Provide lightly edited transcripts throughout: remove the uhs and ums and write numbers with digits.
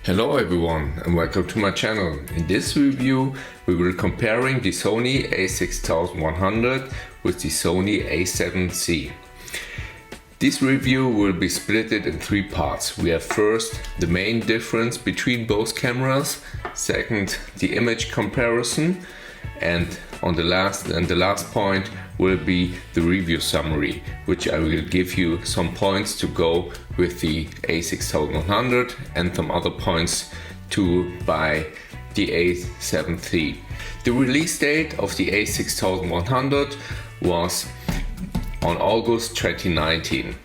Hello everyone and welcome to my channel. In this review we will comparing the Sony A6100 with the Sony A7C. This review will be split in three parts. We have first the main difference between both cameras, second the image comparison, and the last point will be the review summary, which I will give you some points to go with the A6100 and some other points to buy the A7C. The release date of the A6100 was on August 2019.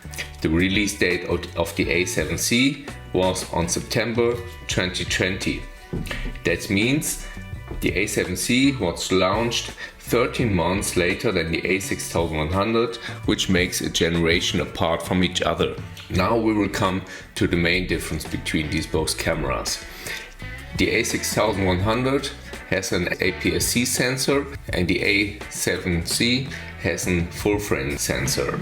The release date of the A7C was on September 2020. That means the A7C was launched 13 months later than the A6100, which makes a generation apart from each other. Now we will come to the main difference between these both cameras. The A6100 has an APS-C sensor and the A7C has a full frame sensor.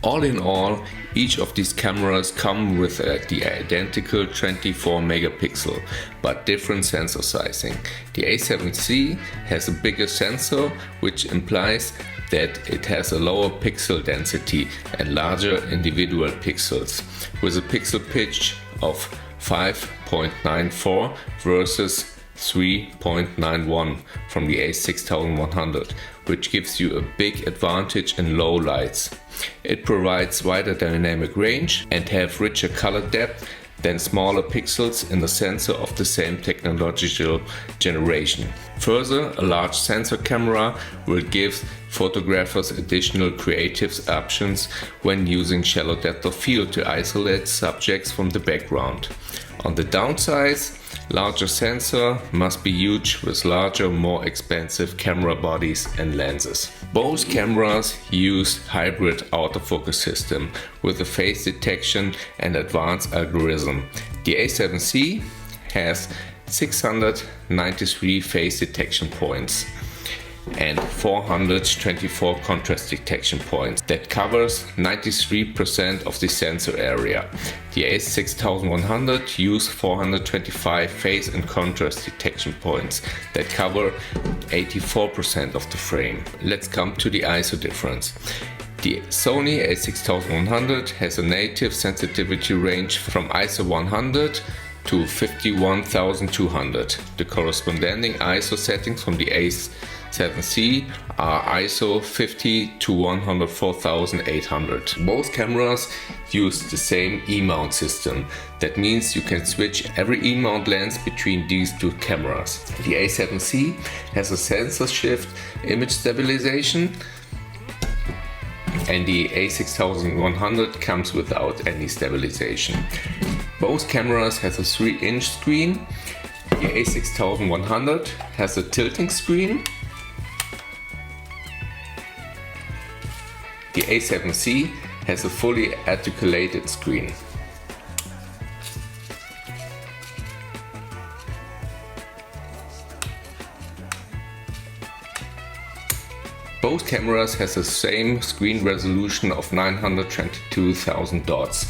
All in all, each of these cameras come with the identical 24 megapixel but different sensor sizing. The A7C has a bigger sensor, which implies that it has a lower pixel density and larger individual pixels, with a pixel pitch of 5.94 versus 3.91 from the A6100, which gives you a big advantage in low lights. It provides wider dynamic range and have richer color depth than smaller pixels in the sensor of the same technological generation. Further, a large sensor camera will give photographers additional creative options when using shallow depth of field to isolate subjects from the background. On the downside, larger sensor must be huge with larger, more expensive camera bodies and lenses. Both cameras use hybrid autofocus system with a face detection and advanced algorithm. The A7C has 693 face detection points and 424 contrast detection points. That covers 93% of the sensor area. The A6100 uses 425 phase and contrast detection points that cover 84% of the frame. Let's come to the ISO difference. The Sony A6100 has a native sensitivity range from ISO 100 to 51200. The corresponding ISO settings from the A7C are ISO 50 to 104,800. Both cameras use the same E-mount system. That means you can switch every E-mount lens between these two cameras. The A7C has a sensor shift image stabilization, and the A6100 comes without any stabilization. Both cameras has a 3-inch screen. The A6100 has a tilting screen. The A7C has a fully articulated screen. Both cameras has the same screen resolution of 922,000 dots.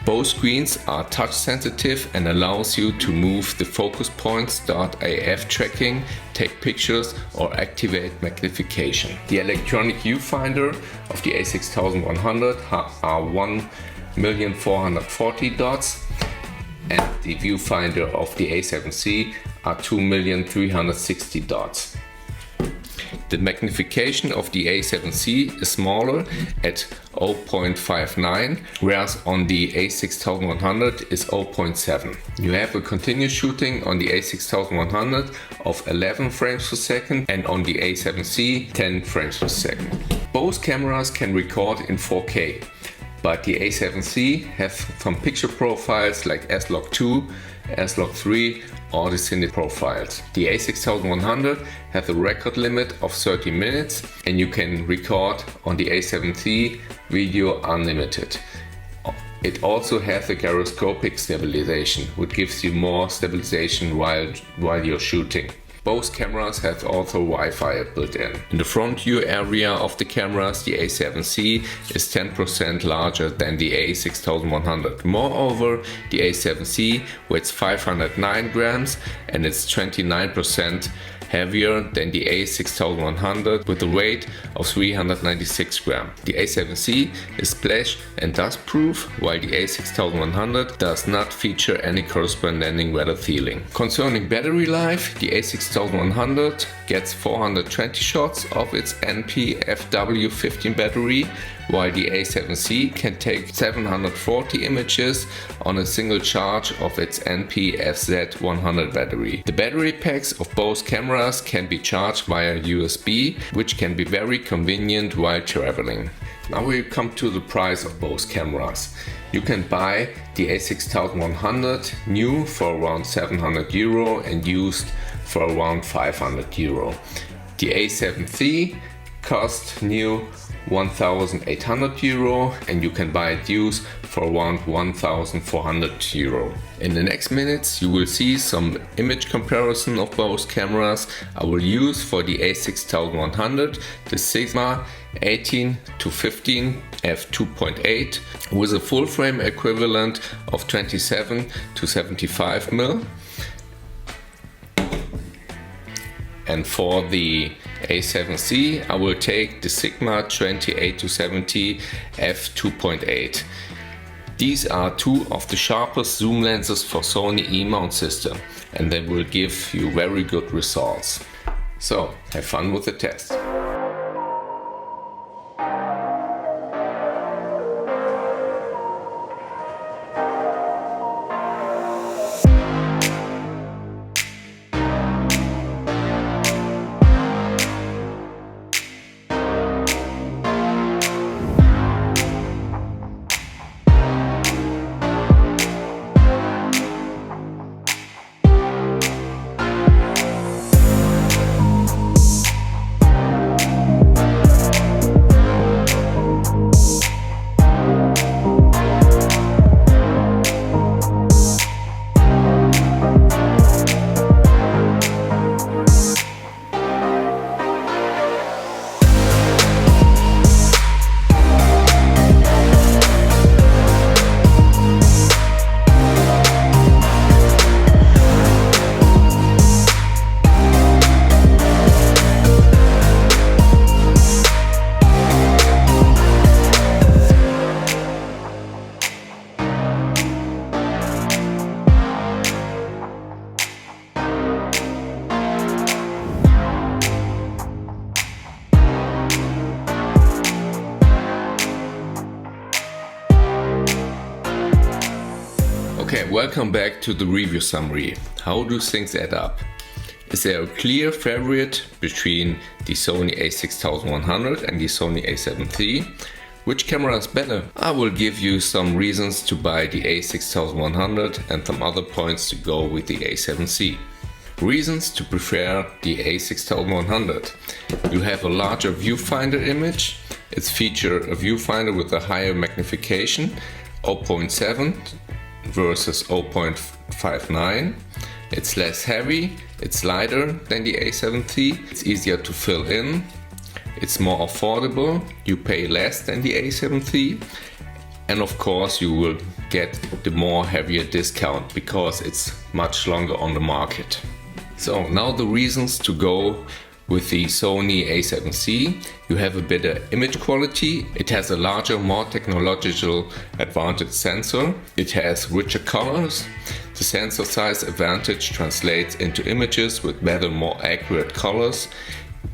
Both screens are touch sensitive and allows you to move the focus points, start AF tracking, take pictures or activate magnification. The electronic viewfinder of the A6100 are 1,440,000 dots and the viewfinder of the A7C are 2,360,000 dots. The magnification of the A7C is smaller at 0.59, whereas on the A6100 is 0.7. You have a continuous shooting on the A6100 of 11 frames per second and on the A7C 10 frames per second. Both cameras can record in 4K, but the A7C has some picture profiles like S-Log2, S-Log3 or the Cine profiles. The A6100 has a record limit of 30 minutes and you can record on the A7C video unlimited. It also has a gyroscopic stabilization, which gives you more stabilization while you're shooting. Both cameras have also Wi-Fi built in. In the front view area of the cameras, the A7C is 10% larger than the A6100. Moreover, the A7C weighs 509 grams and it's 29% heavier than the A6100 with a weight of 396 grams. The A7C is splash and dust proof, while the A6100 does not feature any corresponding weather sealing. Concerning battery life, the A6100 gets 420 shots of its NP-FW15 battery, while the A7C can take 740 images on a single charge of its NP-FZ100 battery. The battery packs of both cameras can be charged via USB, which can be very convenient while traveling. Now we come to the price of both cameras. You can buy the A6100 new for around 700 euro and used for around 500 euro. The A7C costs new 1,800 euro and you can buy it used for around 1,400 euro. In the next minutes you will see some image comparison of both cameras. I will use for the A6100 the Sigma 18-15 f2.8 with a full frame equivalent of 27 to 75 mm. And for the A7C I will take the Sigma 28-70 f2.8. These are two of the sharpest zoom lenses for Sony E-mount system and they will give you very good results. So have fun with the test. Okay, welcome back to the review summary. How do things add up? Is there a clear favorite between the Sony A6100 and the Sony A7C? Which camera is better? I will give you some reasons to buy the A6100 and some other points to go with the A7C. Reasons to prefer the A6100. You have a larger viewfinder image. It features a viewfinder with a higher magnification, 0.7 versus 0.59. It's less heavy, it's lighter than the A7C, it's easier to fill in, it's more affordable, you pay less than the A7C, and of course you will get the more heavier discount because it's much longer on the market. So now the reasons to go with the Sony A7C. You have a better image quality, it has a larger, more technological advantage sensor, it has richer colors, the sensor size advantage translates into images with better, more accurate colors,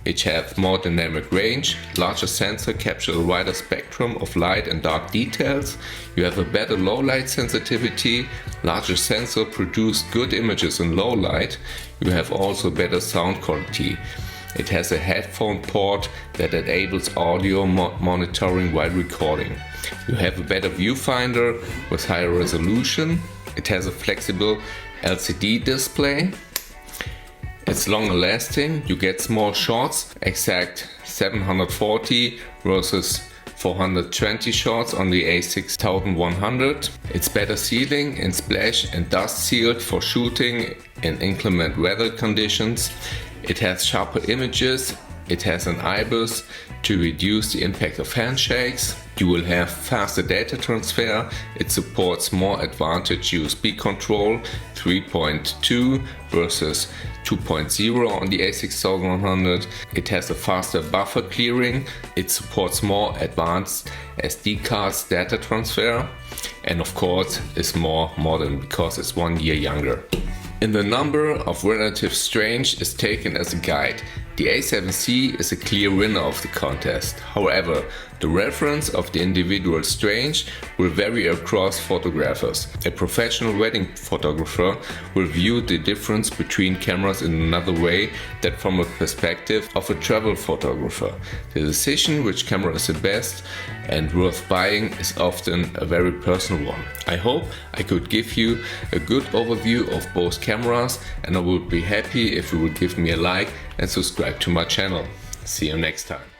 it has more dynamic range, larger sensor captures a wider spectrum of light and dark details, you have a better low light sensitivity, larger sensor produces good images in low light, you have also better sound quality. It has a headphone port that enables audio monitoring while recording. You have a better viewfinder with higher resolution. It has a flexible LCD display. It's longer lasting. You get small shots, exact 740 versus 420 shots on the A6100. It's better sealing and splash and dust sealed for shooting in inclement weather conditions. It has sharper images. It has an IBIS to reduce the impact of handshakes. You will have faster data transfer. It supports more advanced USB control, 3.2 versus 2.0 on the A6100. It has a faster buffer clearing. It supports more advanced SD cards data transfer. And of course is more modern because it's 1 year younger. In the number of relative strange is taken as a guide. The A7C is a clear winner of the contest. However, the reference of the individual strange will vary across photographers. A professional wedding photographer will view the difference between cameras in another way than from a perspective of a travel photographer. The decision which camera is the best and worth buying is often a very personal one. I hope I could give you a good overview of both cameras, and I would be happy if you would give me a like and subscribe to my channel. See you next time.